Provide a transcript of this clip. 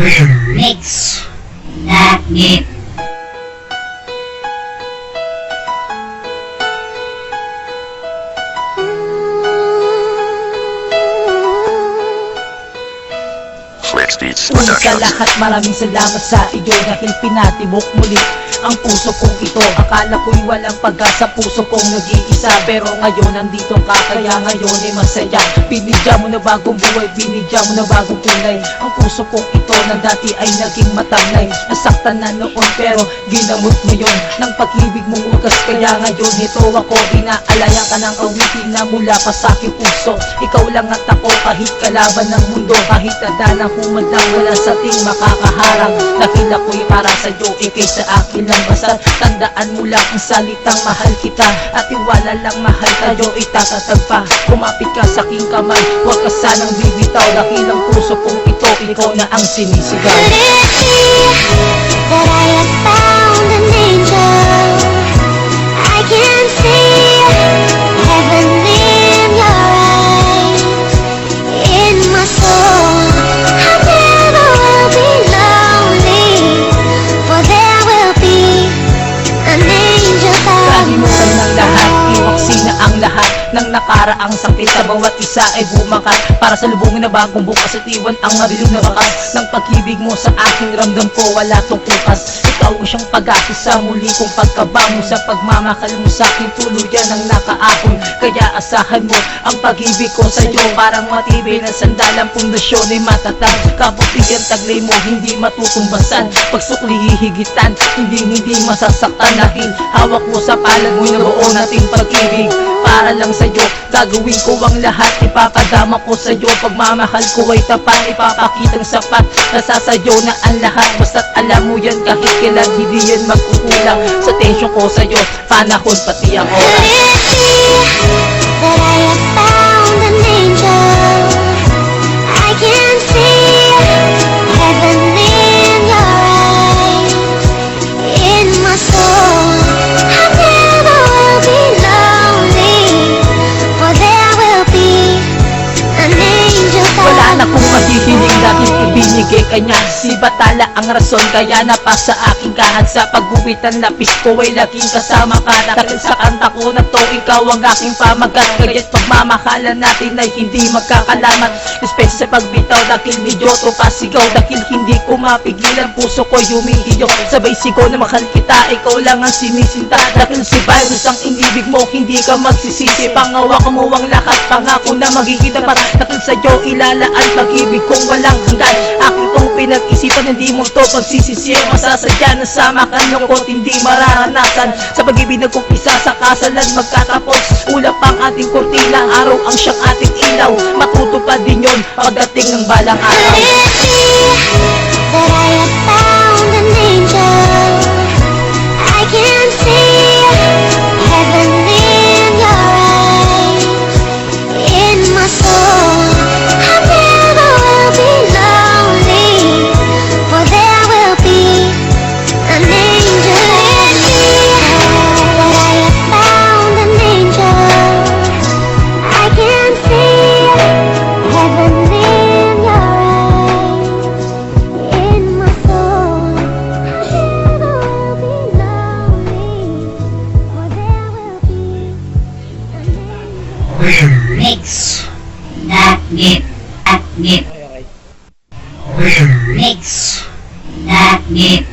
Mix that beat. Una sa lahat, maraming salamat sa iyo dahil pinatibok muli ang puso kong ito. Akala ko'y walang pag-asa, puso kong nag-iisa, pero ngayon nandito ka, kaya ngayon ay masaya. Binigyan mo na bagong buhay, binigyan mo na bagong kulay ang puso kong ito na dati ay naging matamlay. Nasaktan na noon pero ginamot mo yun ng pag-ibig mong utas, kaya ngayon ito ako. Inaalaya ka ng awitin na mula pa sa aking puso. Ikaw lang at ako, kahit kalaban ng mundo, kahit nadala humadlang, wala sa ting makakaharang. Dahil ako'y para sa'yo, ikay sa akin lang basta. Tandaan mo lang ang salitang mahal kita, at iwala lang mahal tayo itatatag pa. Kumapit ka sa aking kamay, huwag ka sanang bibitaw, dahil ang puso kong ito, ikaw na ang sinisigaw. Could it be that I have found an angel? I can see heaven in your eyes, in my soul. I never will be lonely, for there will be an angel by Kalimutan my ng lahat, side. iwaksi na ang lahat ng nakaraang sakit, sa bawat isa ay bumakat para sa lubungin na bagong bukas, at iwan ang mabiling na bakas ng pag-ibig mo sa aking ramdam ko, wala tong kupas. Ikaw ang siyang pag-asa sa muli kong pagkabango, sa pagmamahal mo sa akin tuluyan ang nakaahon. Kaya asahan mo ang pag-ibig ko sa iyo, parang matibay na sandalang pundasyon ay matatag. Kabutihan taglay mo hindi matutumbasan, pagsukli hihigitan, hindi masasaktan, dahil hawak mo sa palad mo nabuo nating pag-ibig. Para lang sa'yo, gagawin ko ang lahat, ipapadama ko sa'yo, pagmamahal ko ay tapat, ipapakitang sapat, nasasayo na ang lahat, basta't alam mo yan, kahit kailan hindi yan magkukulang sa tensyon ko sa'yo, panahon pati ang Could oras. it be that I have found an angel? I can see heaven in your eyes, in my soul. I never will be lonely, for there will be an angel Wala by na kung my maghihiling dahil side. ibinigay ka niya. Si Batala ang rason, kaya napasa aking kahad. Sa paggupitan lapis ko ay laging kasama ka. Dahil sa kanta ko na to, ikaw ang aking pamagat. Kaya't pagmamahalan natin ay hindi magkakalamat. Especially sa pagbitaw, dahil medyo to pasigaw. Dahil hindi ko mapigilan, puso ko humihiyaw. Sabay sigaw na mahal kita, ikaw lang ang sinisinta. Dahil si virus ang inibig mo, hindi ka magsisisi. Pangawak mo ang lahat, pangako na magiging tapat. Dahil sa'yo ilalaan pag-ibig kong walang hanggan. Aking tong pinag-isipan, hindi mo to pagsisisi. Masasadya na sama ka, lungkot hindi mararanasan. Sa pag-ibig nag-umpisa, sa kasalan magtatapos. Ulap ang ating kurtina, araw ang siyang ating ilaw. Matutupad din yun pagdating ng balang Could araw. it be that I have found an angel? I can see heaven in your eyes, in my soul. I never will be lonely, for there will be an angel. Could it be that I have found an angel? I can see heaven in your eyes, in my soul. I never will be lonely, for there will be an angel. Mix that beat. Mix that beat.